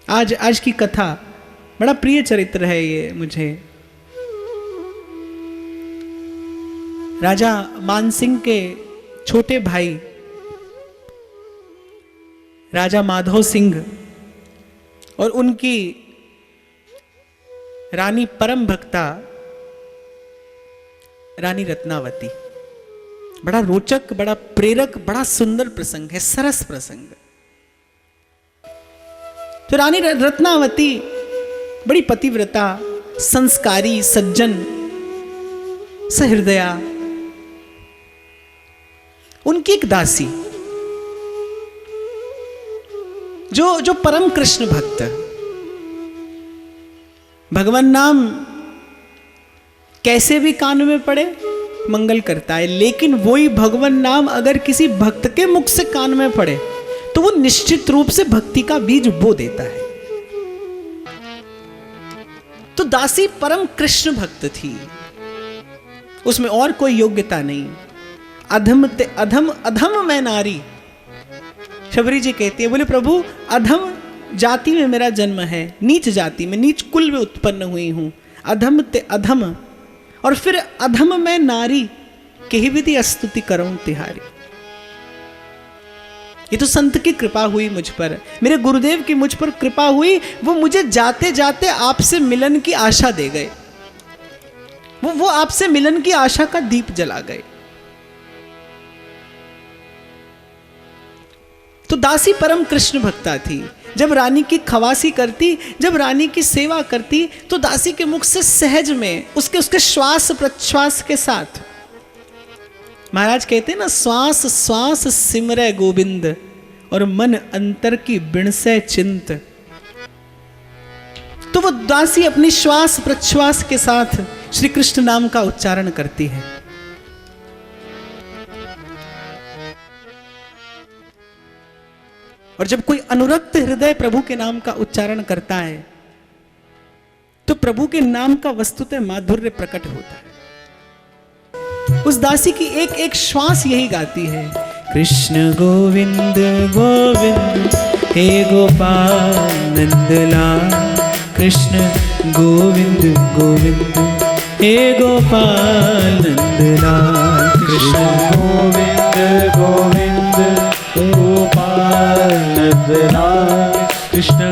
आज की कथा बड़ा प्रिय चरित्र है ये मुझे। राजा मानसिंह के छोटे भाई राजा माधव सिंह और उनकी रानी परम भक्ता रानी रत्नावती। बड़ा रोचक, बड़ा प्रेरक, बड़ा सुंदर प्रसंग है, सरस प्रसंग। तो रानी रत्नावती बड़ी पतिव्रता, संस्कारी, सज्जन, सहृदया। उनकी एक दासी जो परम कृष्ण भक्त, भगवान नाम कैसे भी कान में पड़े मंगल करता है, लेकिन वही भगवान नाम अगर किसी भक्त के मुख से कान में पड़े तो वो निश्चित रूप से भक्ति का बीज बो देता है। तो दासी परम कृष्ण भक्त थी, उसमें और कोई योग्यता नहीं। अधम ते अधम, अधम मैं नारी, शबरी जी कहती है, बोले प्रभु अधम जाति में मेरा जन्म है, नीच जाति में, नीच कुल में उत्पन्न हुई हूं। अधम ते अधम, और फिर अधम मैं नारी, कही विधि स्तुति करूं तिहारी। ये तो संत की कृपा हुई मुझ पर, मेरे गुरुदेव की मुझ पर कृपा हुई। वो मुझे जाते जाते आपसे मिलन की आशा दे गए, वो आपसे मिलन की आशा का दीप जला गए। तो दासी परम कृष्ण भक्ता थी। जब रानी की खवासी करती, जब रानी की सेवा करती, तो दासी के मुख से सहज में उसके श्वास प्रश्वास के साथ, महाराज कहते हैं ना, श्वास श्वास सिमरै गोविंद और मन अंतर की बिणसै चिंत। तो वो दासी अपनी श्वास प्रश्वास के साथ श्री कृष्ण नाम का उच्चारण करती है। और जब कोई अनुरक्त हृदय प्रभु के नाम का उच्चारण करता है तो प्रभु के नाम का वस्तुतः माधुर्य प्रकट होता है। उस दासी की एक एक श्वास यही गाती है, कृष्ण गोविंद गोविंद हे गोपाल नंदलाल, कृष्ण गोविंद गोविंद हे गोपाल नंदलाल, कृष्ण गोविंद गोविंद गोपाल नंदलाल, कृष्ण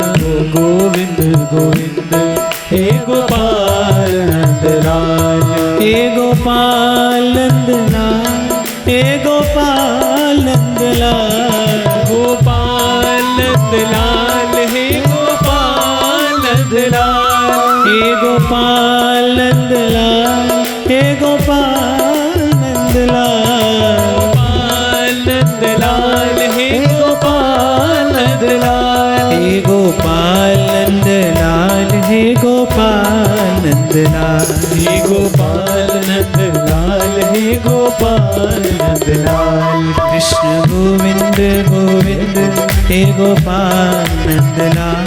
गोविंद गोविंद हे गोपाल नंदलाल, हे गोपाल नंदलाल, हे गोपाल नंदलाल, गोपाल नंदलाल, हे गोपाल नंदलाल, हे गोपाल नंदलाल, हे गोपाल नंदलाल, नंदलाल हे गोपाल नंदलाल, हे गोपाल नंदलाल, हे गोपाल नंदलाल, हे गोपाल नंदलाल, हे गोपाल नंदलाल, कृष्ण गोविंद गोविंद हे गोपाल नंदलाल,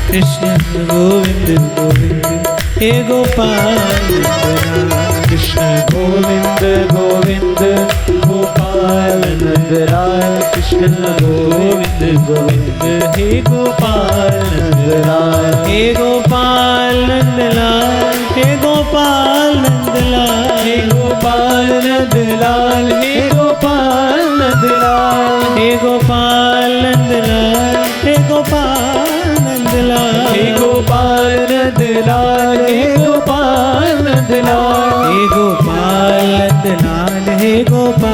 कृष्ण गोविंद गोविंद हे गोपाल नंदलाल, कृष्ण गोविंद गोविंद गोपाल नंदलाल, कृष्ण गोविंद गोविंद हे गोपाल नंदलाल, हे गोपाल नंदलाल, हे गोपाल नंदलाल, हे गोपाल नंदलाल, हे गोपाल नंदलाल, हे गोपाल नंदलाल, हे गोपाल नंदलाल, हे गोपाल नंदलाल, हे गोपाल नंदलाल, हे गोपाल नंदलाल, हे गोपाल नंदलाल, हे गोपाल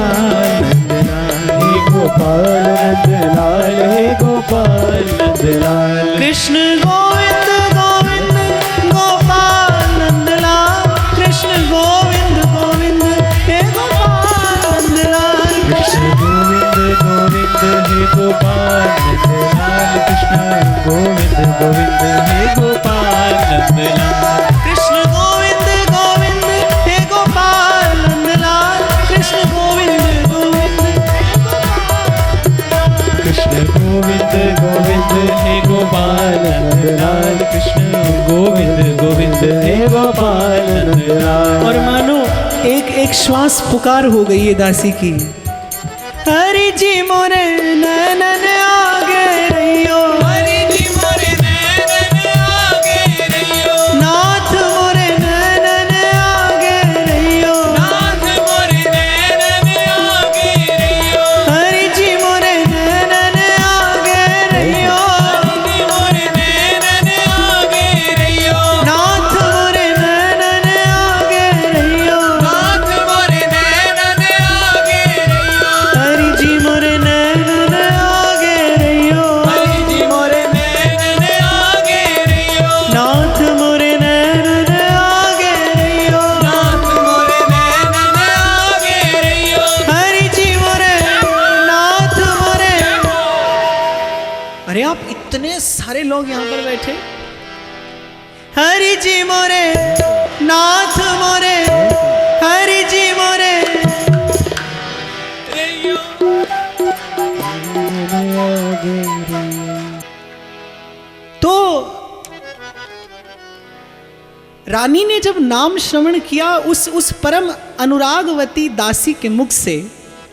नंदलाल, हे गोपाल नंदलाल, कृष्ण गोविंद गोविंद गोपाल नंदलाल, कृष्ण गोविंद गोविंद हे गोपाल नंदलाल, कृष्ण गोविंद गोविंद हे गोपाल नंदलाल, कृष्ण गोविंद गोविंद हे गोपाल नंदलाल, कृष्ण गोविंद गोविंद हे गोपाल नंदलाल, कृष्ण गोविंद गोविंद, कृष्ण गोविंद गोविंद हे गोपाल नंदलाल, कृष्ण गोविंद गोविंद हे गोपाल नंदलाल। और मानो एक एक श्वास पुकार हो गई है दासी की, हरि जी मोरे नैनन आगे रहियो, हरि जी मोरे नैनन सारे लोग यहां पर बैठे। हरि जी मोरे नाथ मोरे, हरि जी मोरे। तो रानी ने जब नाम श्रवण किया उस परम अनुरागवती दासी के मुख से,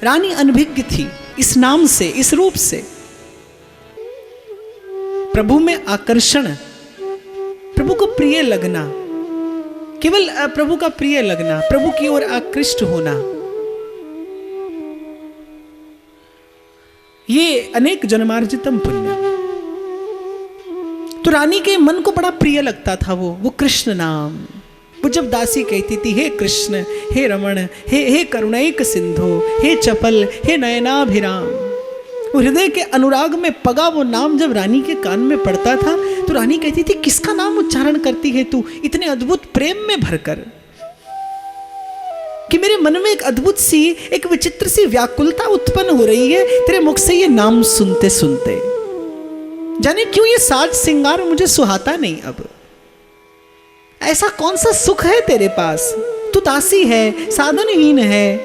रानी अनभिज्ञ थी इस नाम से, इस रूप से। प्रभु में आकर्षण, प्रभु को प्रिय लगना, केवल प्रभु का प्रिय लगना, प्रभु की ओर आकृष्ट होना, ये अनेक जन्मार्जितम पुण्य। तो रानी के मन को बड़ा प्रिय लगता था वो कृष्ण नाम। वो जब दासी कहती थी हे कृष्ण, हे रमण, हे करुणैक सिंधु, हे चपल, हे नयनाभिराम, वो हृदय के अनुराग में पगा वो नाम जब रानी के कान में पड़ता था तो रानी कहती थी किसका नाम उच्चारण करती है तू इतने अद्भुत प्रेम में भरकर, कि मेरे मन में एक अद्भुत सी, एक विचित्र सी व्याकुलता उत्पन्न हो रही है तेरे मुख से ये नाम सुनते सुनते। जाने क्यों ये साज सिंगार मुझे सुहाता नहीं। अब ऐसा कौन सा सुख है तेरे पास? तू दासी है, साधनहीन है,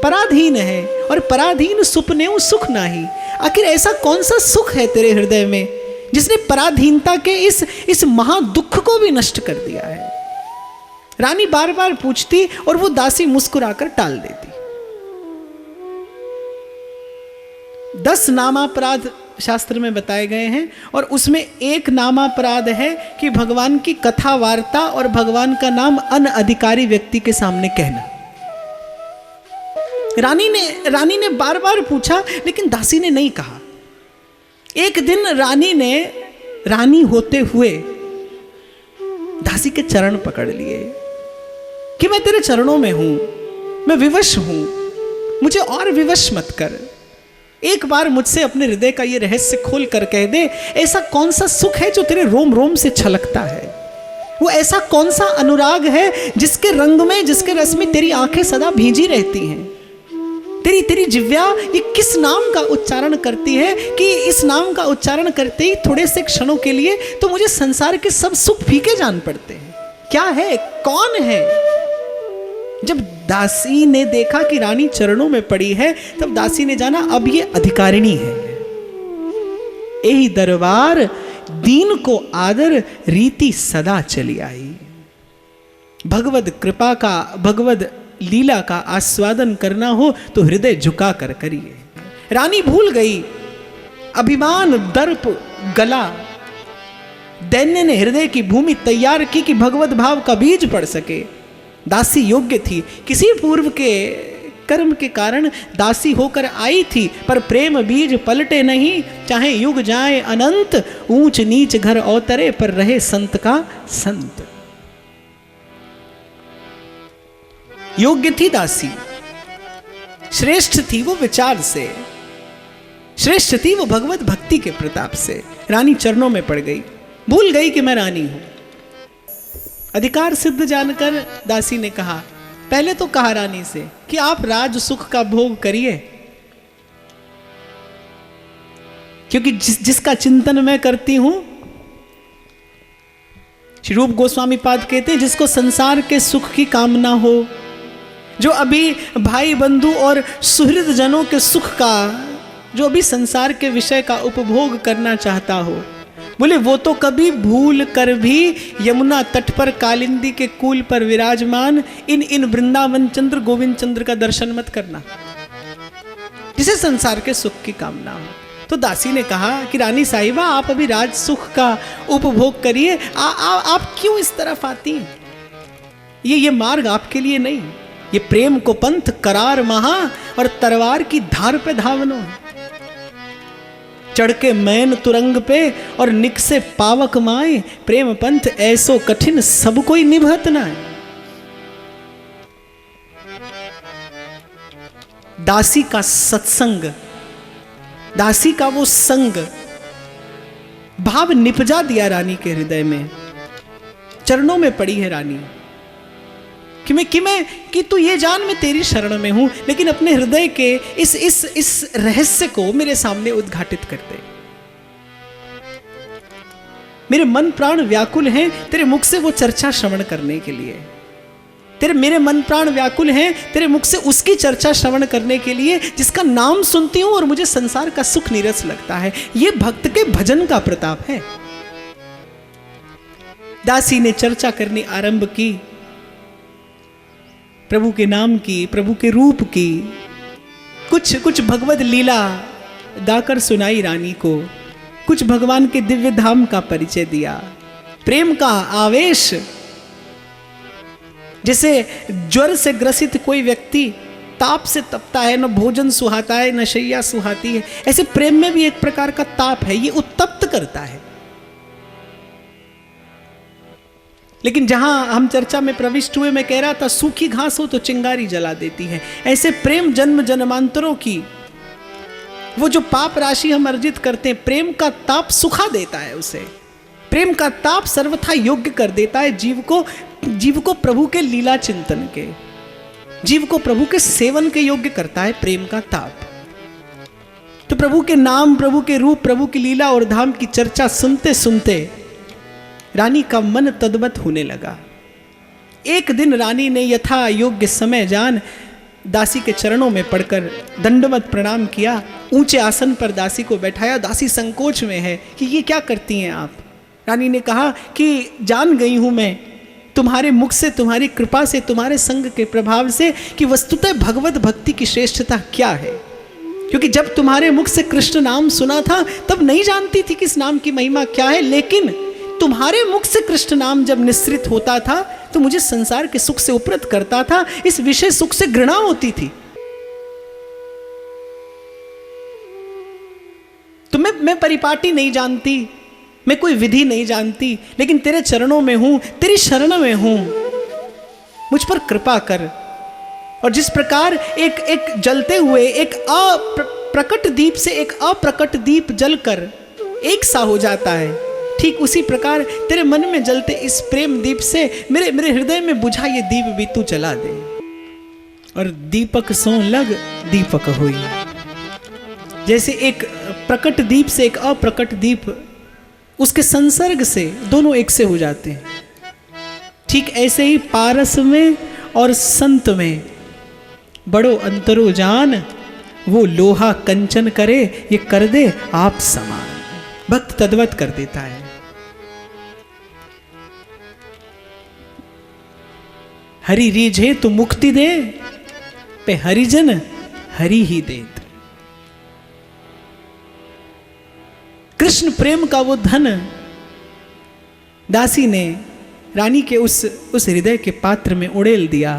पराधीन है, और पराधीन सुपने सुख नाही। आखिर ऐसा कौन सा सुख है तेरे हृदय में जिसने पराधीनता के इस महादुख को भी नष्ट कर दिया है? रानी बार बार पूछती और वो दासी मुस्कुराकर टाल देती। 10 नामापराध शास्त्र में बताए गए हैं और उसमें एक नामापराध है कि भगवान की कथा वार्ता और भगवान का नाम अनअधिकारी व्यक्ति के सामने कहना। रानी ने बार बार पूछा लेकिन दासी ने नहीं कहा। एक दिन रानी ने रानी होते हुए दासी के चरण पकड़ लिए कि मैं तेरे चरणों में हूं, मैं विवश हूं, मुझे और विवश मत कर। एक बार मुझसे अपने हृदय का ये रहस्य खोल कर कह दे, ऐसा कौन सा सुख है जो तेरे रोम रोम से छलकता है? वो ऐसा कौन सा अनुराग है जिसके रंग में, जिसके रस में तेरी आंखें सदा भींजी रहती हैं? तेरी जिह्वा ये किस नाम का उच्चारण करती है कि इस नाम का उच्चारण करते ही थोड़े से क्षणों के लिए तो मुझे संसार के सब सुख फीके जान पड़ते हैं। क्या है, कौन है? जब दासी ने देखा कि रानी चरणों में पड़ी है तब दासी ने जाना अब ये अधिकारिणी है। यही दरबार दीन को आदर रीति सदा चली आई। भगवद कृपा का, भगवद लीला का आस्वादन करना हो तो हृदय झुका कर करिए। रानी भूल गई अभिमान, दर्प गला। दैन्य ने हृदय की भूमि तैयार की कि भगवत भाव का बीज पड़ सके। दासी योग्य थी, किसी पूर्व के कर्म के कारण दासी होकर आई थी, पर प्रेम बीज पलटे नहीं। चाहे युग जाए अनंत, ऊंच नीच घर अवतरे, पर रहे संत का संत। योग्य थी दासी, श्रेष्ठ थी वो विचार से, श्रेष्ठ थी वो भगवत भक्ति के प्रताप से। रानी चरणों में पड़ गई, भूल गई कि मैं रानी हूं। अधिकार सिद्ध जानकर दासी ने कहा, पहले तो कहा रानी से कि आप राज सुख का भोग करिए, क्योंकि जिसका चिंतन मैं करती हूं, श्री रूप गोस्वामी पाद कहते हैं, जिसको संसार के सुख की कामना हो, जो अभी भाई बंधु और सुहृद जनों के सुख का, जो अभी संसार के विषय का उपभोग करना चाहता हो, बोले वो तो कभी भूल कर भी यमुना तट पर कालिंदी के कूल पर विराजमान इन वृंदावन चंद्र गोविंद चंद्र का दर्शन मत करना, जिसे संसार के सुख की कामना हो। तो दासी ने कहा कि रानी साहिबा, आप अभी राज सुख का उपभोग करिए, आप क्यों इस तरफ आती हैं? ये मार्ग आपके लिए नहीं। ये प्रेम को पंथ करार महा और तरवार की धार पे धावनो है। चढ़ के मैन तुरंग पे और निक से पावक माए, प्रेम पंथ ऐसो कठिन सब कोई निभत ना है। दासी का सत्संग, दासी का वो संग भाव निपजा दिया रानी के हृदय में। चरणों में पड़ी है रानी कि तू ये जान मैं तेरी शरण में हूं, लेकिन अपने हृदय के इस रहस्य को मेरे सामने उद्घाटित कर दे। मेरे मन प्राण व्याकुल हैं तेरे मुख से वो चर्चा श्रवण करने के लिए। मेरे मन प्राण व्याकुल हैं तेरे मुख से उसकी चर्चा श्रवण करने के लिए जिसका नाम सुनती हूं और मुझे संसार का सुख नीरस लगता है। ये भक्त के भजन का प्रताप है। दासी ने चर्चा करनी आरंभ की, प्रभु के नाम की, प्रभु के रूप की, कुछ भगवत लीला गाकर सुनाई रानी को, कुछ भगवान के दिव्य धाम का परिचय दिया, प्रेम का आवेश। जैसे ज्वर से ग्रसित कोई व्यक्ति ताप से तपता है, न भोजन सुहाता है न शैया सुहाती है, ऐसे प्रेम में भी एक प्रकार का ताप है, ये उत्तप्त करता है। लेकिन जहां हम चर्चा में प्रविष्ट हुए, मैं कह रहा था सूखी घास हो तो चिंगारी जला देती है। ऐसे प्रेम जन्म जन्मांतरों की वो जो पाप राशि हम अर्जित करते हैं, प्रेम का ताप सुखा देता है उसे। प्रेम का ताप सर्वथा योग्य कर देता है जीव को प्रभु के लीला चिंतन के, जीव को प्रभु के सेवन के योग्य करता है प्रेम का ताप। तो प्रभु के नाम, प्रभु के रूप, प्रभु की लीला और धाम की चर्चा सुनते सुनते रानी का मन तद्वत होने लगा। एक दिन रानी ने यथा योग्य समय जान दासी के चरणों में पड़कर दंडवत प्रणाम किया, ऊंचे आसन पर दासी को बैठाया। दासी संकोच में है कि ये क्या करती हैं आप। रानी ने कहा कि जान गई हूं मैं तुम्हारे मुख से, तुम्हारी कृपा से, तुम्हारे संग के प्रभाव से कि वस्तुतः भगवत भक्ति की श्रेष्ठता क्या है। क्योंकि जब तुम्हारे मुख से कृष्ण नाम सुना था तब नहीं जानती थी कि इस नाम की महिमा क्या है, लेकिन तुम्हारे मुख से कृष्ण नाम जब निस्सृत होता था तो मुझे संसार के सुख से उपरत करता था, इस विषय सुख से घृणा होती थी। तो मैं परिपाटी नहीं जानती, मैं कोई विधि नहीं जानती, लेकिन तेरे चरणों में हूं, तेरी शरण में हूं, मुझ पर कृपा कर। और जिस प्रकार एक जलते हुए एक अप्रकट दीप से एक अप्रकट दीप जलकर एक सा हो जाता है, ठीक उसी प्रकार तेरे मन में जलते इस प्रेम दीप से मेरे हृदय में बुझा ये दीप भी तू जला दे। और दीपक सो लग दीपक हुई। जैसे एक प्रकट दीप से एक अप्रकट दीप, उसके संसर्ग से दोनों एक से हो जाते हैं, ठीक ऐसे ही पारस में और संत में बड़ो अंतरो जान, वो लोहा कंचन करे ये कर दे आप समान। भक्त तद्वत कर देता है। हरि रीझे तो मुक्ति दे, पे हरिजन हरि ही देत। कृष्ण प्रेम का वो धन दासी ने रानी के उस हृदय के पात्र में उड़ेल दिया।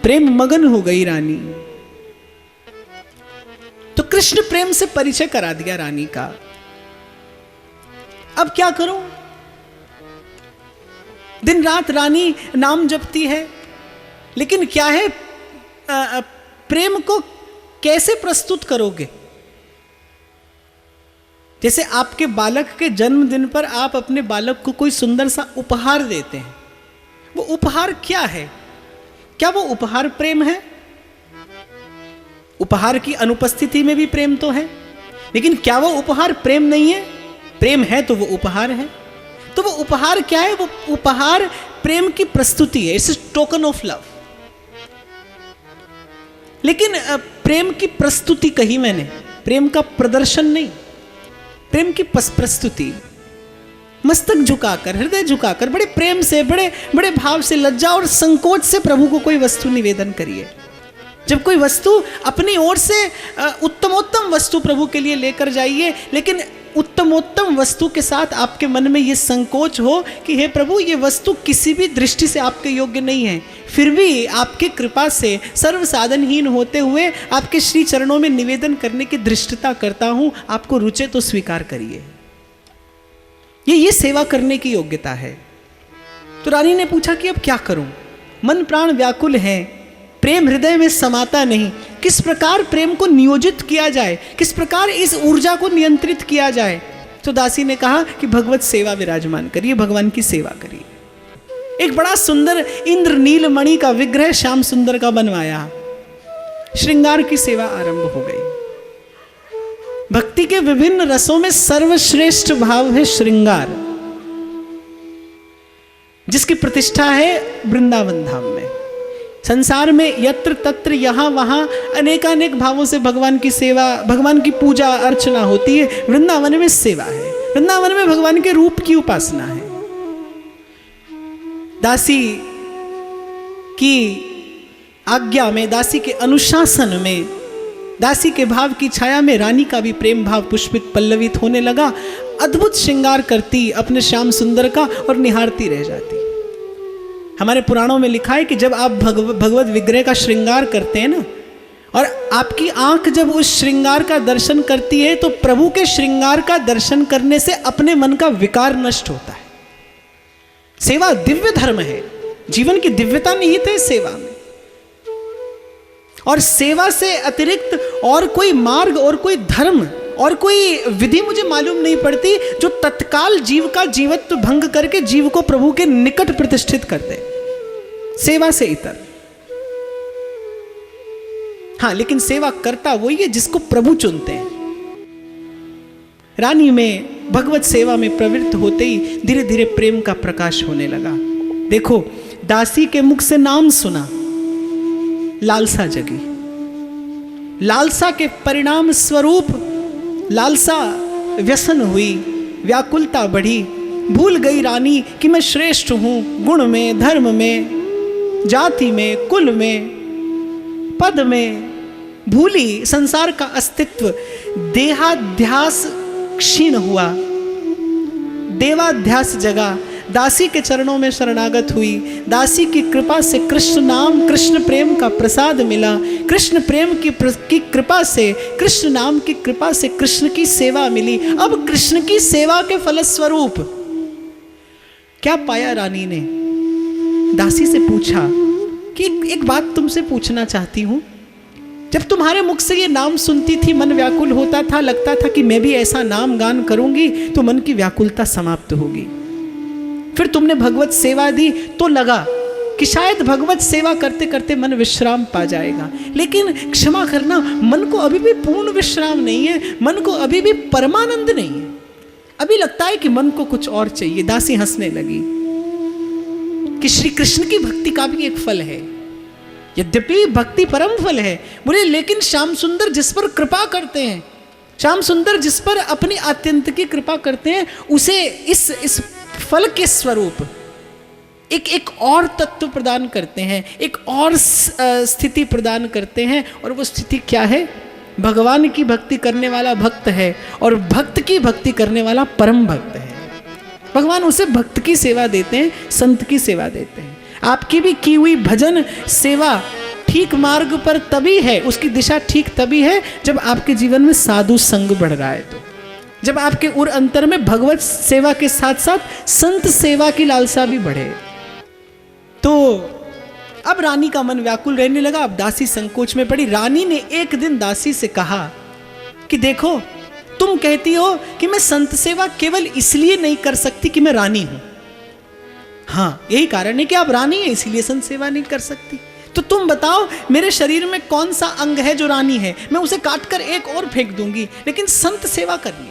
प्रेम मगन हो गई रानी। तो कृष्ण प्रेम से परिचय करा दिया रानी का। अब क्या करूं? दिन रात रानी नाम जपती है, लेकिन क्या है, प्रेम को कैसे प्रस्तुत करोगे? जैसे आपके बालक के जन्मदिन पर आप अपने बालक को कोई सुंदर सा उपहार देते हैं, वो उपहार क्या है? क्या वो उपहार प्रेम है? उपहार की अनुपस्थिति में भी प्रेम तो है, लेकिन क्या वो उपहार प्रेम नहीं है? प्रेम है तो वो उपहार है। तो वो उपहार क्या है? वो उपहार प्रेम की प्रस्तुति है, इट्स टोकन ऑफ लव। लेकिन प्रेम की प्रस्तुति कही मैंने, प्रेम का प्रदर्शन नहीं, प्रेम की प्रस्तुति। मस्तक झुकाकर, हृदय झुकाकर, बड़े प्रेम से, बड़े बड़े भाव से, लज्जा और संकोच से प्रभु को कोई वस्तु निवेदन करिए। जब कोई वस्तु अपनी ओर से उत्तमोत्तम वस्तु प्रभु के लिए लेकर जाइए, लेकिन उत्तमोत्तम वस्तु के साथ आपके मन में ये संकोच हो कि हे प्रभु, ये वस्तु किसी भी दृष्टि से आपके योग्य नहीं है, फिर भी आपकी कृपा से सर्व साधनहीन होते हुए आपके श्री चरणों में निवेदन करने की धृष्टता करता हूं, आपको रुचे तो स्वीकार करिए। ये सेवा करने की योग्यता है। तो रानी ने पूछा कि अब क्या करूं? मन प्राण व्याकुल है, प्रेम हृदय में समाता नहीं, किस प्रकार प्रेम को नियोजित किया जाए, किस प्रकार इस ऊर्जा को नियंत्रित किया जाए? तो दासी ने कहा कि भगवत सेवा विराजमान करिए, भगवान की सेवा करिए। एक बड़ा सुंदर इंद्र नीलमणि का विग्रह श्याम सुंदर का बनवाया, श्रृंगार की सेवा आरंभ हो गई। भक्ति के विभिन्न रसों में सर्वश्रेष्ठ भाव है श्रृंगार। जिसकी प्रतिष्ठा है वृंदावन धाम में। संसार में यत्र तत्र यहाँ वहाँ अनेकानेक भावों से भगवान की सेवा, भगवान की पूजा अर्चना होती है। वृंदावन में सेवा है, वृंदावन में भगवान के रूप की उपासना है। दासी की आज्ञा में, दासी के अनुशासन में, दासी के भाव की छाया में रानी का भी प्रेम भाव पुष्पित पल्लवित होने लगा। अद्भुत श्रृंगार करती अपने श्याम सुंदर का और निहारती रह जाती। हमारे पुराणों में लिखा है कि जब आप भगवत विग्रह का श्रृंगार करते हैं ना, और आपकी आंख जब उस श्रृंगार का दर्शन करती है, तो प्रभु के श्रृंगार का दर्शन करने से अपने मन का विकार नष्ट होता है। सेवा दिव्य धर्म है, जीवन की दिव्यता निहित है सेवा में। और सेवा से अतिरिक्त और कोई मार्ग और कोई धर्म और कोई विधि मुझे मालूम नहीं पड़ती जो तत्काल जीव का जीवत्व भंग करके जीव को प्रभु के निकट प्रतिष्ठित कर दे, सेवा से इतर। हाँ, लेकिन सेवा करता वही है जिसको प्रभु चुनते हैं। रानी में भगवत सेवा में प्रवृत्त होते ही धीरे धीरे प्रेम का प्रकाश होने लगा। देखो, दासी के मुख से नाम सुना, लालसा जगी। लालसा के परिणाम स्वरूप लालसा व्यसन हुई, व्याकुलता बढ़ी। भूल गई रानी कि मैं श्रेष्ठ हूं, गुण में, धर्म में, जाति में, कुल में, पद में। भूली संसार का अस्तित्व। देहाध्यास क्षीण हुआ, देवाध्यास जगा। दासी के चरणों में शरणागत हुई। दासी की कृपा से कृष्ण नाम, कृष्ण प्रेम का प्रसाद मिला। कृष्ण प्रेम की कृपा से, कृष्ण नाम की कृपा से कृष्ण की सेवा मिली। अब कृष्ण की सेवा के फलस्वरूप क्या पाया रानी ने? दासी से पूछा कि एक बात तुमसे पूछना चाहती हूं। जब तुम्हारे मुख से ये नाम सुनती थी, मन व्याकुल होता था, लगता था कि मैं भी ऐसा नाम गान करूंगी तो मन की व्याकुलता समाप्त होगी। फिर तुमने भगवत सेवा दी तो लगा कि शायद भगवत सेवा करते करते मन विश्राम पा जाएगा। लेकिन क्षमा करना, मन को अभी भी पूर्ण विश्राम नहीं है, मन को अभी भी परमानंद नहीं है। अभी लगता है कि मन को कुछ और चाहिए। दासी हंसने लगी कि श्री कृष्ण की भक्ति का भी एक फल है। यद्यपि भक्ति परम फल है, बोले, लेकिन श्याम सुंदर जिस पर कृपा करते हैं, श्याम सुंदर जिस पर अपनी अत्यंत की कृपा करते हैं, उसे इस फल के स्वरूप एक और तत्व प्रदान करते हैं, एक और स्थिति प्रदान करते हैं। और वो स्थिति क्या है? भगवान की भक्ति करने वाला भक्त है और भक्त की भक्ति करने वाला परम भक्त है। भगवान उसे भक्त की सेवा देते हैं, संत की सेवा देते हैं। आपकी भी की हुई भजन सेवा ठीक मार्ग पर तभी है, उसकी दिशा ठीक तभी है जब आपके जीवन में साधु संग बढ़ रहा है, तो जब आपके उर अंतर में भगवत सेवा के साथ साथ संत सेवा की लालसा भी बढ़े। तो अब रानी का मन व्याकुल रहने लगा। अब दासी संकोच में पड़ी। रानी ने एक दिन दासी से कहा कि देखो, तुम कहती हो कि मैं संत सेवा केवल इसलिए नहीं कर सकती कि मैं रानी हूं। हाँ, यही कारण है कि आप रानी है, इसीलिए संत सेवा नहीं कर सकती। तो तुम बताओ, मेरे शरीर में कौन सा अंग है जो रानी है? मैं उसे काटकर एक और फेंक दूंगी, लेकिन संत सेवा करनी।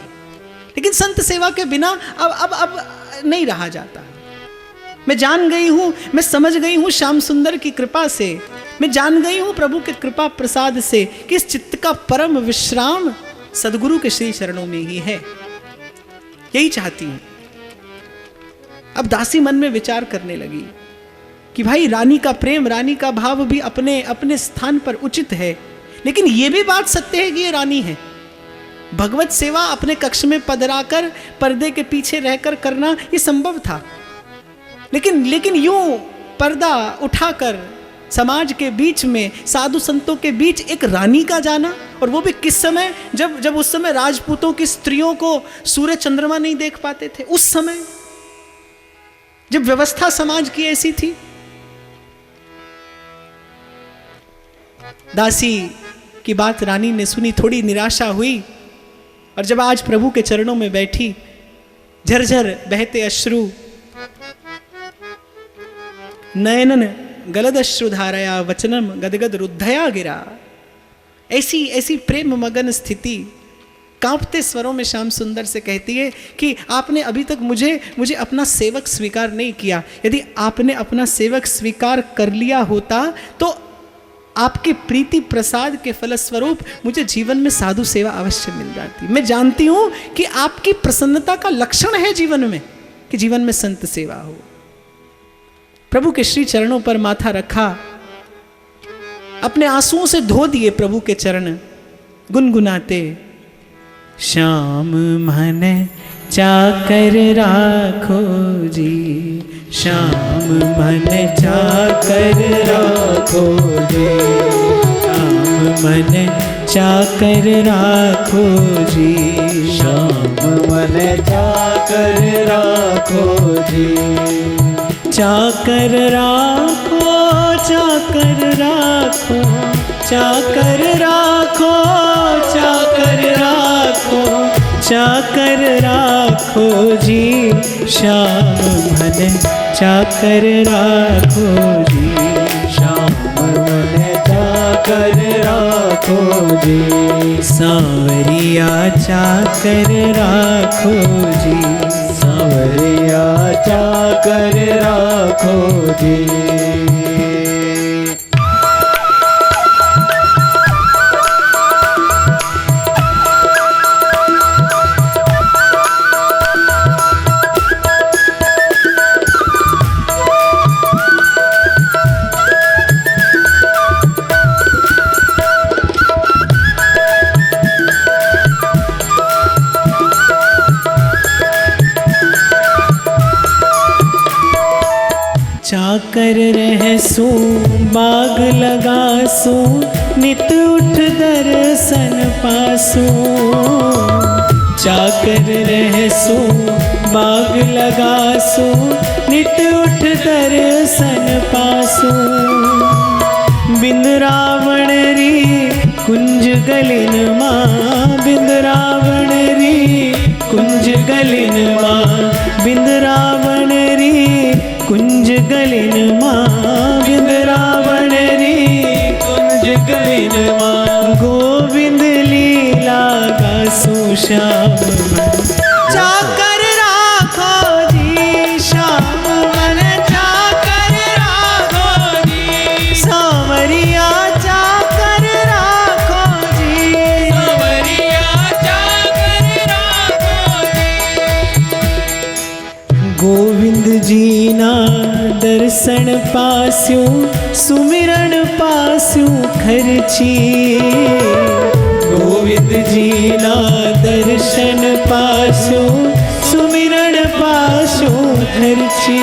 लेकिन संत सेवा के बिना अब नहीं रहा जाता। मैं जान गई हूं, मैं समझ गई हूं श्याम सुंदर की कृपा से, मैं जान गई हूं प्रभु के कृपा प्रसाद से कि इस चित्त का परम विश्राम सदगुरु के श्री चरणों में ही है। यही चाहती हूं। अब दासी मन में विचार करने लगी कि भाई, रानी का प्रेम, रानी का भाव भी अपने अपने स्थान पर उचित है, लेकिन यह भी बात सत्य है कि ये रानी है। भगवत सेवा अपने कक्ष में पधराकर पर्दे के पीछे रहकर करना ये संभव था, लेकिन यूं पर्दा उठाकर समाज के बीच में, साधु संतों के बीच एक रानी का जाना, और वो भी किस समय? जब उस समय राजपूतों की स्त्रियों को सूर्य चंद्रमा नहीं देख पाते थे, उस समय जब व्यवस्था समाज की ऐसी थी। दासी की बात रानी ने सुनी, थोड़ी निराशा हुई, और जब आज प्रभु के चरणों में बैठी, झरझर बहते अश्रु, नयनन गलद अश्रुधारया वचनम गदगद रुद्धया गिरा, ऐसी प्रेम मगन स्थिति, कांपते स्वरों में श्याम सुंदर से कहती है कि आपने अभी तक मुझे अपना सेवक स्वीकार नहीं किया। यदि आपने अपना सेवक स्वीकार कर लिया होता तो आपके प्रीति प्रसाद के फलस्वरूप मुझे जीवन में साधु सेवा अवश्य मिल जाती। मैं जानती हूं कि आपकी प्रसन्नता का लक्षण है जीवन में कि जीवन में संत सेवा हो। प्रभु के श्री चरणों पर माथा रखा, अपने आंसुओं से धो दिए प्रभु के चरण, गुनगुनाते श्याम मन चाकर राखो जी, श्याम मन चाकर राखो जी, श्याम मन चाकर राखो जी, श्याम मन चाकर राखो जी, चाकर राखो, चाकर राखो, चाकर राखो, चाकर राखो, चाकर राखो जी, श्याम मन चाकर राखो जी, श्याम मन चाकर राखो जी, सांवरिया चाकर राखो जी, सांवरिया चाकर राखो जी। चाकर रहसू बाग लगासू, नित उठ दर्शन पासू, चाकर रहसू बाग लगासू, नित उठ दर्शन पासू, बिंद रावण री कुंज गलिन माँ, बिंद रावण री कुंज गलिन माँ, बिंद रावण री कुंज गलिन माँ, बिंद रावण री कुंज गलिन माँ, गोविंद लीला गासु श्याम मन चाकर राखो जी, श्याम मन चाकर राखो जी, सांवरिया चाकर राखो जी, सांवरिया चाकर राखो जी। गोविंद जी ना दर्शन पास्यूं, सुमिरन पास्यूं खर्ची, गोविंद जी ना दर्शन पास्यूं, सुमिरन पास्यूं खर्ची,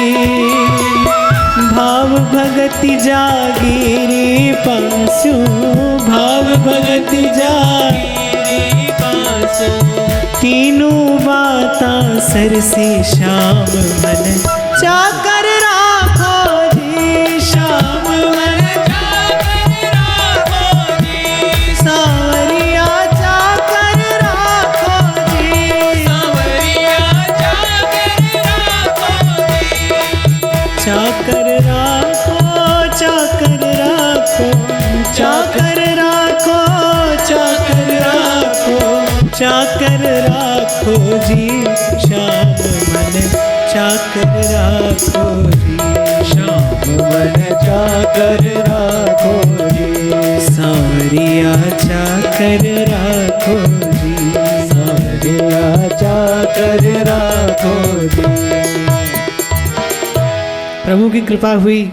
भाव भगति जागीरी पास्यूं, भाव भगति जागीरी पास्यूं, तीनों बातां सरसी श्याम मन चाकर राखो जी, श्याम मन चाकर राखो जी, सांवरिया चाकर राखो जी, सांवरिया चाकर राखो जी, चाकर राखो, चाकर राखो, चाकर राखो, चाकर राखो, चाकर राखो जी, श्याम मन चाकर राखो जी, श्याम मन चाकर राखो जी, सांवरिया चाकर राखो जी, सांवरिया चाकर राखो जी। प्रभु की कृपा हुई।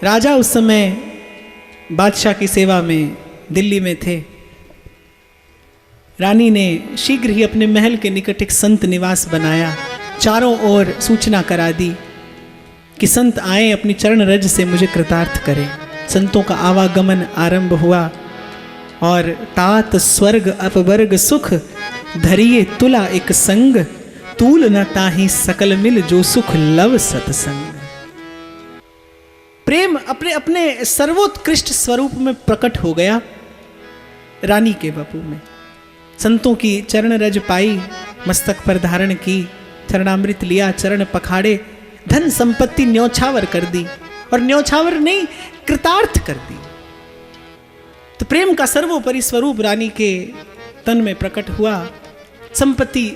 राजा उस समय बादशाह की सेवा में दिल्ली में थे। रानी ने शीघ्र ही अपने महल के निकट एक संत निवास बनाया। चारों ओर सूचना करा दी कि संत आए, अपनी चरण रज से मुझे कृतार्थ करें। संतों का आवागमन आरंभ हुआ और तात स्वर्ग अपवर्ग सुख धरिए तुला एक संग, तूल न ताहि सकल मिल जो सुख लव सतसंग। प्रेम अपने अपने सर्वोत्कृष्ट स्वरूप में प्रकट हो गया रानी के बपू में। संतों की चरण रज पाई, मस्तक पर धारण की, चरणामृत लिया, चरण पखाड़े, धन संपत्ति न्यौछावर कर दी, और न्यौछावर नहीं कृतार्थ कर दी। तो प्रेम का सर्वोपरि स्वरूप रानी के तन में प्रकट हुआ। संपत्ति,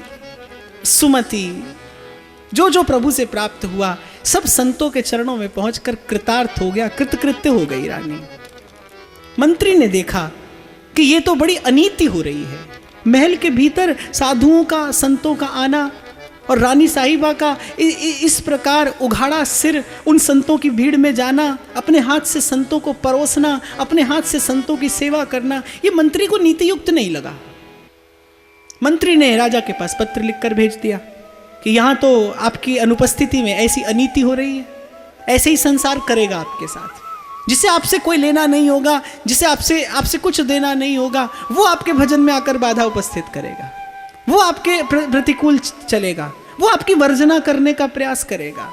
सुमति, जो जो प्रभु से प्राप्त हुआ, सब संतों के चरणों में पहुंचकर कृतार्थ हो गया, कृतकृत्य हो गई रानी। मंत्री ने देखा कि ये तो बड़ी अनीति हो रही है। महल के भीतर साधुओं का, संतों का आना और रानी साहिबा का इस प्रकार उघाड़ा सिर उन संतों की भीड़ में जाना, अपने हाथ से संतों को परोसना, अपने हाथ से संतों की सेवा करना, ये मंत्री को नीति युक्त नहीं लगा। मंत्री ने राजा के पास पत्र लिखकर भेज दिया कि यहाँ तो आपकी अनुपस्थिति में ऐसी अनीति हो रही है, ऐसे ही संसार करेगा आपके साथ। जिसे आपसे कोई लेना नहीं होगा, जिसे आपसे कुछ देना नहीं होगा, वो आपके भजन में आकर बाधा उपस्थित करेगा, वो आपके प्रतिकूल चलेगा, वो आपकी वर्जना करने का प्रयास करेगा।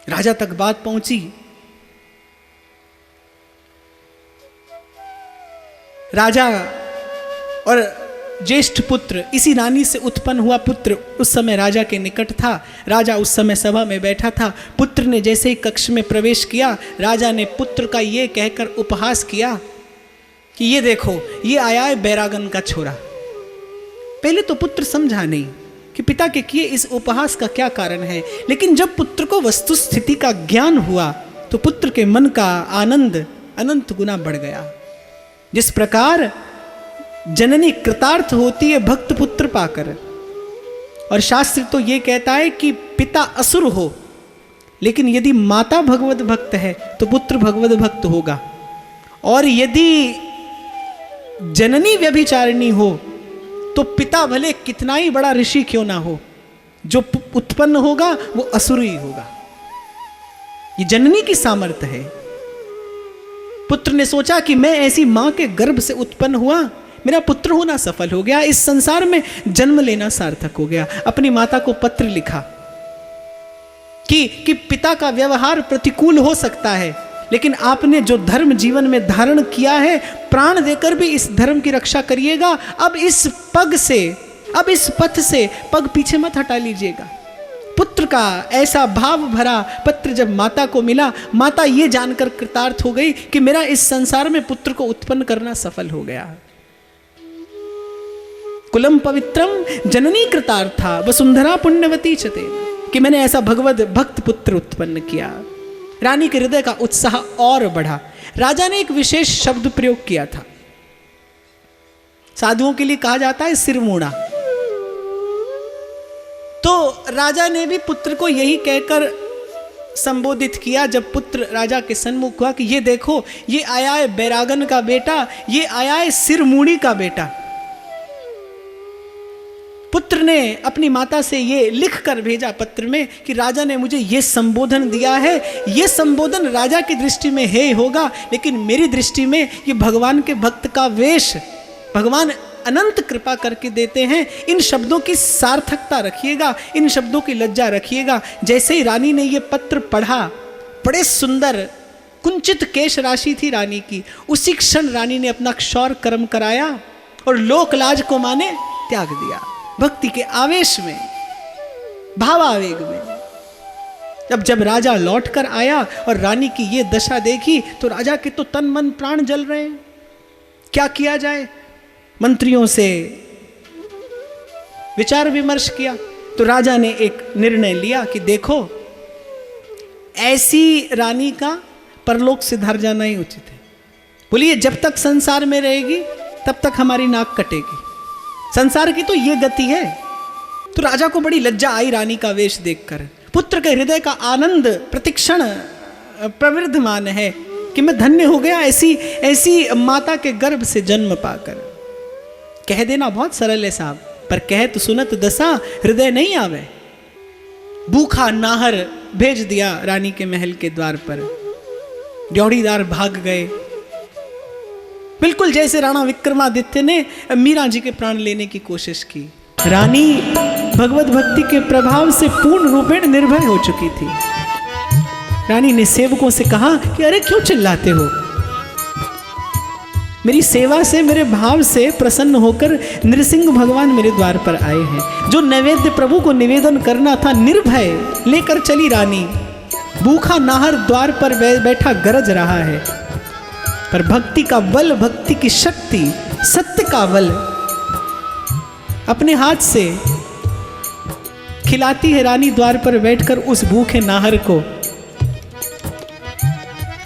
राजा तक बात पहुंची। राजा और ज्येष्ठ पुत्र, इसी रानी से उत्पन्न हुआ पुत्र उस समय राजा के निकट था। राजा उस समय सभा में बैठा था। पुत्र ने जैसे ही कक्ष में प्रवेश किया, राजा ने पुत्र का ये कहकर उपहास किया कि ये देखो, ये आया है बैरागन का छोरा। पहले तो पुत्र समझा नहीं कि पिता के किए इस उपहास का क्या कारण है, लेकिन जब पुत्र को वस्तु स्थिति का ज्ञान हुआ तो पुत्र के मन का आनंद अनंत गुना बढ़ गया। जिस प्रकार जननी कृतार्थ होती है भक्त पुत्र पाकर, और शास्त्र तो ये कहता है कि पिता असुर हो, लेकिन यदि माता भगवत भक्त है तो पुत्र भगवत भक्त होगा। और यदि जननी व्यभिचारिणी हो तो पिता भले कितना ही बड़ा ऋषि क्यों ना हो, जो उत्पन्न होगा वो असुर ही होगा। ये जननी की सामर्थ्य है। पुत्र ने सोचा कि मैं ऐसी मां के गर्भ से उत्पन्न हुआ, मेरा पुत्र होना सफल हो गया, इस संसार में जन्म लेना सार्थक हो गया। अपनी माता को पत्र लिखा कि पिता का व्यवहार प्रतिकूल हो सकता है, लेकिन आपने जो धर्म जीवन में धारण किया है, प्राण देकर भी इस धर्म की रक्षा करिएगा। अब इस पग से, अब इस पथ से पग पीछे मत हटा लीजिएगा। पुत्र का ऐसा भाव भरा पत्र जब माता को मिला, माता ये जानकर कृतार्थ हो गई कि मेरा इस संसार में पुत्र को उत्पन्न करना सफल हो गया। कुलम पवित्रम जननी कृतार्था वसुंधरा पुण्यवती चते, कि मैंने ऐसा भगवत भक्त पुत्र उत्पन्न किया। रानी के हृदय का उत्साह और बढ़ा। राजा ने एक विशेष शब्द प्रयोग किया था। साधुओं के लिए कहा जाता है सिरमूड़ा। तो राजा ने भी पुत्र को यही कहकर संबोधित किया जब पुत्र राजा के सन्मुख हुआ कि ये देखो, ये आया है बैरागन का बेटा, ये आया है सिरमूड़ी का बेटा। पुत्र ने अपनी माता से ये लिख कर भेजा पत्र में कि राजा ने मुझे ये संबोधन दिया है। ये संबोधन राजा की दृष्टि में हे होगा, लेकिन मेरी दृष्टि में ये भगवान के भक्त का वेश, भगवान अनंत कृपा करके देते हैं। इन शब्दों की सार्थकता रखिएगा, इन शब्दों की लज्जा रखिएगा। जैसे ही रानी ने ये पत्र पढ़ा, बड़े सुंदर कुंचित केश राशि थी रानी की, उसी क्षण रानी ने अपना क्षौर कर्म कराया और लोकलाज को माने त्याग दिया। भक्ति के आवेश में, भावावेग में जब राजा लौट कर आया और रानी की ये दशा देखी तो राजा के तो तन मन प्राण जल रहे हैं। क्या किया जाए? मंत्रियों से विचार विमर्श किया तो राजा ने एक निर्णय लिया कि देखो, ऐसी रानी का परलोक से धर जाना ही उचित है। बोलिए, जब तक संसार में रहेगी तब तक हमारी नाक कटेगी। संसार की तो ये गति है। तो राजा को बड़ी लज्जा आई रानी का वेश देखकर। पुत्र के हृदय का आनंद प्रतिक्षण प्रवृद्धमान है कि मैं धन्य हो गया ऐसी माता के गर्भ से जन्म पाकर। कह देना बहुत सरल है साहब, पर कह तो सुनत दशा हृदय नहीं आवे। भूखा नाहर भेज दिया रानी के महल के द्वार पर। ड्योढ़ीदार भाग गए, बिल्कुल जैसे राणा विक्रमादित्य ने मीरा जी के प्राण लेने की कोशिश की। रानी भगवत भक्ति के प्रभाव से पूर्ण रूपेण निर्भय हो चुकी थी। रानी ने सेवकों से कहा कि अरे क्यों चिल्लाते हो, मेरी सेवा से, मेरे भाव से प्रसन्न होकर नृसिंह भगवान मेरे द्वार पर आए हैं। जो नैवेद्य प्रभु को निवेदन करना था, निर्भय लेकर चली रानी। भूखा नाहर द्वार पर बैठा गरज रहा है पर भक्ति का बल, भक्ति की शक्ति, सत्य का बल अपने हाथ से खिलाती है रानी द्वार पर बैठकर उस भूखे नाहर को।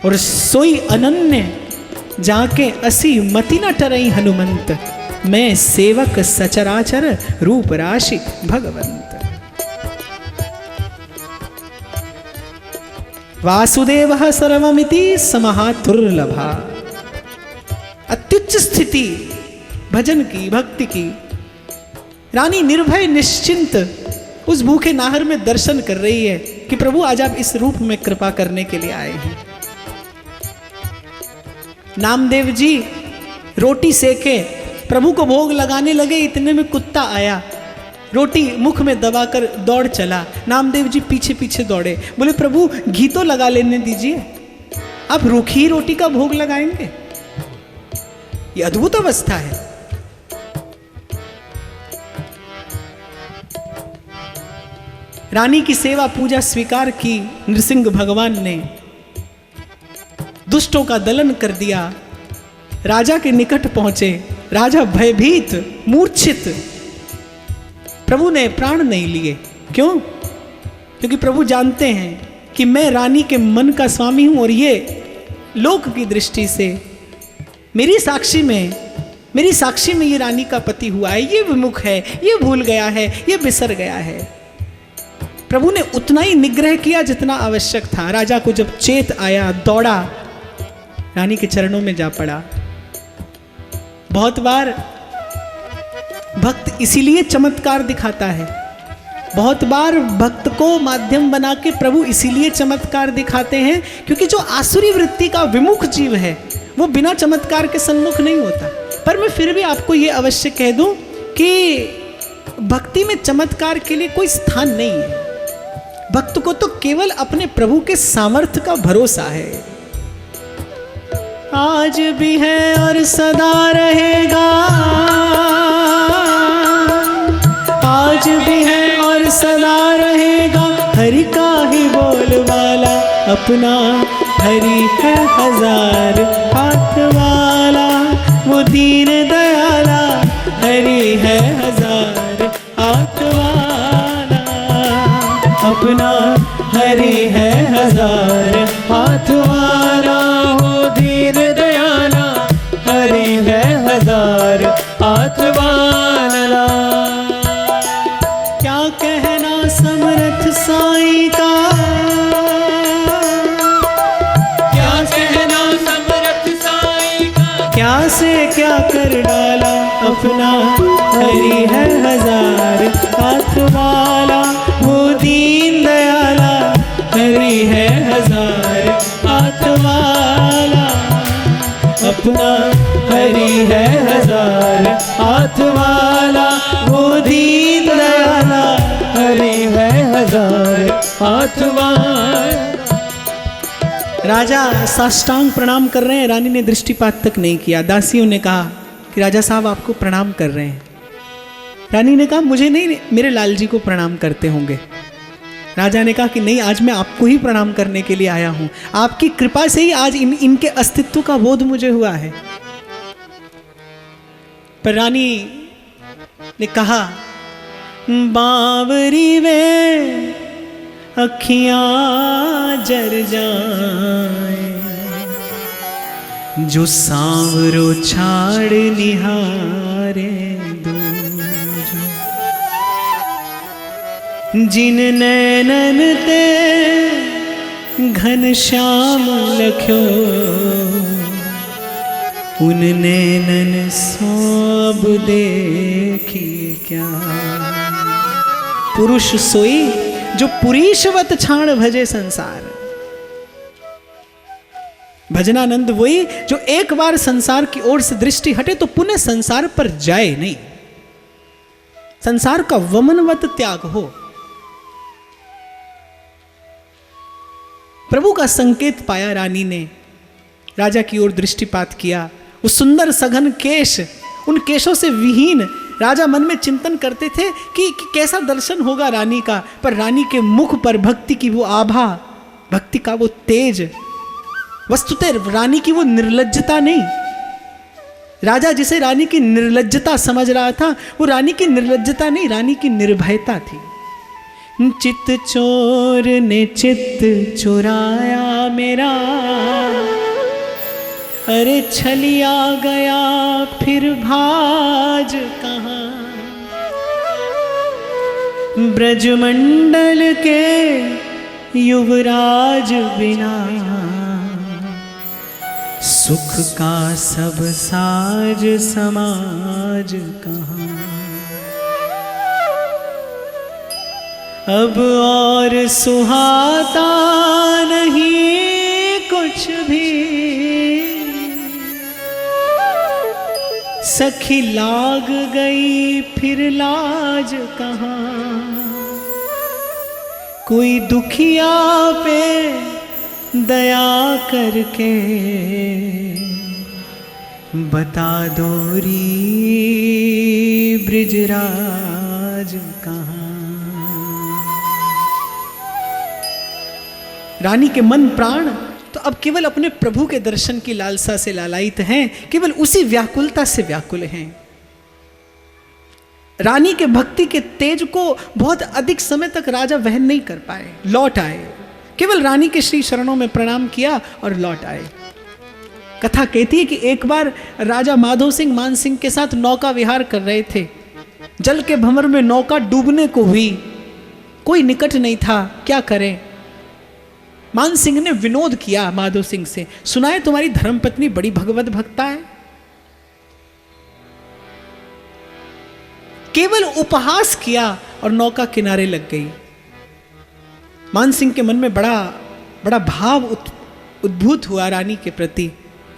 और सोई अनन्य जाके असी मति न टरई हनुमंत, मैं सेवक सचराचर रूप राशि भगवंत। वासुदेव सर्वमिति समहा दुर्लभा। अत्युच्च स्थिति भजन की, भक्ति की। रानी निर्भय निश्चिंत उस भूखे नाहर में दर्शन कर रही है कि प्रभु आज आप इस रूप में कृपा करने के लिए आए हैं। नामदेव जी रोटी सेके प्रभु को भोग लगाने लगे, इतने में कुत्ता आया, रोटी मुख में दबाकर दौड़ चला। नामदेव जी पीछे पीछे दौड़े, बोले प्रभु घी तो लगा लेने दीजिए, आप रूखी रोटी का भोग लगाएंगे? ये अद्भुत अवस्था है। रानी की सेवा पूजा स्वीकार की नृसिंह भगवान ने, दुष्टों का दलन कर दिया, राजा के निकट पहुंचे। राजा भयभीत मूर्छित, प्रभु ने प्राण नहीं लिए। क्यों? क्योंकि प्रभु जानते हैं कि मैं रानी के मन का स्वामी हूं और ये लोक की दृष्टि से मेरी साक्षी में ये रानी का पति हुआ है, ये विमुख है, ये भूल गया है, ये बिसर गया है। प्रभु ने उतना ही निग्रह किया जितना आवश्यक था। राजा को जब चेत आया, दौड़ा, रानी के चरणों में जा पड़ा। बहुत बार भक्त इसीलिए चमत्कार दिखाता है, बहुत बार भक्त को माध्यम बना के प्रभु इसीलिए चमत्कार दिखाते हैं क्योंकि जो आसुरी वृत्ति का विमुख जीव है वो बिना चमत्कार के सन्मुख नहीं होता। पर मैं फिर भी आपको ये अवश्य कह दूं कि भक्ति में चमत्कार के लिए कोई स्थान नहीं है। भक्त को तो केवल अपने प्रभु के सामर्थ्य का भरोसा है। आज भी है और सदा रहेगा, आज भी है और सदा रहेगा, हरि का ही बोलवाला अपना, हरि है हजार हाथ वाला, वो दीन दयाला, हरि है हजार हाथ वाला अपना, हरि है हजार हाथ वाला, वो दीन दयाला, हरि है हजार हाथ वाला। क्या कहना समर्थ साईं का, क्या कहना समर्थ साईं का, क्या से क्या कर डाला अपना, हरि है हजार हाथ वाला, वो दीन दयाला, हरि है हजार हाथ वाला अपना, हरि है हजार हाथ वाला, वो दीन दयाला, हरि है हजार हाथ वाला। राजा साष्टांग प्रणाम कर रहे हैं, रानी ने दृष्टिपात तक नहीं किया। दासियों ने कहा कि राजा साहब आपको प्रणाम कर रहे हैं। रानी ने कहा मुझे नहीं, मेरे लाल जी को प्रणाम करते होंगे। राजा ने कहा कि नहीं, आज मैं आपको ही प्रणाम करने के लिए आया हूं, आपकी कृपा से ही आज इनके अस्तित्व का बोध मुझे हुआ है। पर रानी ने कहा बावरी वे अखियां जर जाए, जो सांवरो छाड़ निहारे जिन नैनन ते घनश्याम लख्यो, उन नैनन सोब देखी क्या। पुरुष सोई जो पुरीशवत छाण भजे संसार। भजनानंद वही जो एक बार संसार की ओर से दृष्टि हटे तो पुनः संसार पर जाए नहीं, संसार का वमनवत त्याग हो। प्रभु का संकेत पाया रानी ने, राजा की ओर दृष्टिपात किया। उस सुंदर सघन केश, उन केशों से विहीन राजा मन में चिंतन करते थे कि कैसा दर्शन होगा रानी का। पर रानी के मुख पर भक्ति की वो आभा, भक्ति का वो तेज, वस्तुतः रानी की वो निर्लज्जता नहीं, राजा जिसे रानी की निर्लज्जता समझ रहा था, वो रानी की निर्लज्जता नहीं, रानी की निर्भयता थी। चित चोर ने चित चुराया मेरा, अरे छलिया गया फिर भाज कहाँ। ब्रजमंडल के युवराज बिना, सुख का सब साज समाज कहाँ। अब और सुहाता नहीं कुछ भी, सखी लाग गई फिर लाज कहाँ। कोई दुखिया पे दया करके बता दो री ब्रिजराज कहाँ। रानी के मन प्राण तो अब केवल अपने प्रभु के दर्शन की लालसा से लालायित हैं, केवल उसी व्याकुलता से व्याकुल हैं। रानी के भक्ति के तेज को बहुत अधिक समय तक राजा वहन नहीं कर पाए, लौट आए। केवल रानी के श्री शरणों में प्रणाम किया और लौट आए। कथा कहती है कि एक बार राजा माधो सिंह मान सिंह के साथ नौका विहार कर रहे थे। जल के भंवर में नौका डूबने को हुई, कोई निकट नहीं था, क्या करें। मान सिंह ने विनोद किया माधो सिंह से, सुना है तुम्हारी धर्मपत्नी बड़ी भगवत भक्ता है। केवल उपहास किया और नौका किनारे लग गई। मान सिंह के मन में बड़ा बड़ा भाव उद्भूत हुआ रानी के प्रति।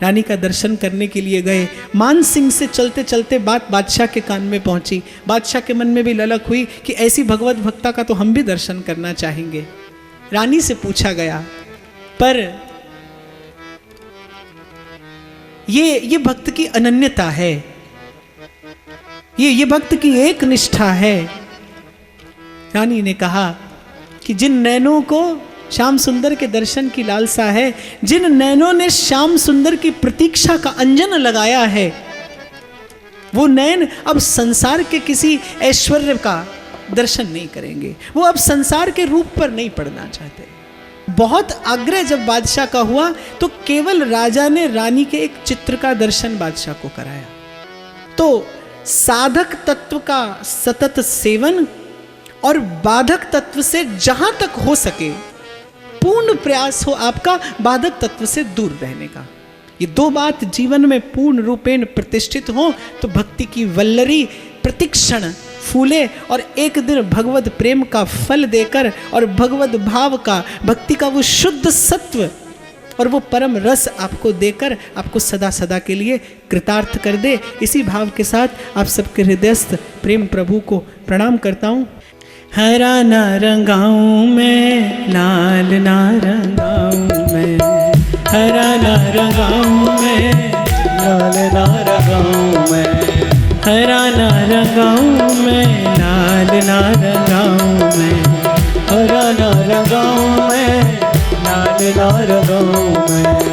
रानी का दर्शन करने के लिए गए। मान सिंह से चलते चलते बात बादशाह के कान में पहुंची। बादशाह के मन में भी ललक हुई कि ऐसी भगवत भक्ता का तो हम भी दर्शन करना चाहेंगे। रानी से पूछा गया, पर ये भक्त की अनन्यता है, ये भक्त की एक निष्ठा है। रानी ने कहा कि जिन नैनों को श्याम सुंदर के दर्शन की लालसा है, जिन नैनों ने श्याम सुंदर की प्रतीक्षा का अंजन लगाया है, वो नैन अब संसार के किसी ऐश्वर्य का दर्शन नहीं करेंगे, वो अब संसार के रूप पर नहीं पड़ना चाहते। बहुत आग्रह जब बादशाह का हुआ तो केवल राजा ने रानी के एक चित्र का दर्शन बादशाह को कराया। तो साधक तत्व का सतत सेवन और बाधक तत्व से जहां तक हो सके पूर्ण प्रयास हो आपका बाधक तत्व से दूर रहने का। ये दो बात जीवन में पूर्ण रूपेण प्रतिष्ठित हो तो भक्ति की वल्लरी प्रतिक्षण फूले और एक दिन भगवत प्रेम का फल देकर और भगवत भाव का, भक्ति का वो शुद्ध सत्व और वो परम रस आपको देकर आपको सदा सदा के लिए कृतार्थ कर दे। इसी भाव के साथ आप सबके हृदयस्थ प्रेम प्रभु को प्रणाम करता हूँ। हरा ना रंगाऊं मैं, लाल ना रंगाऊं मैं, हरा ना रंगाऊं मैं, लाल ना रंगाऊं मैं, हरा ना रंगाऊं मैं, लाल ना रंगाऊं मैं, हरा ना रंगाऊं मैं, लाल ना रंगाऊं मैं।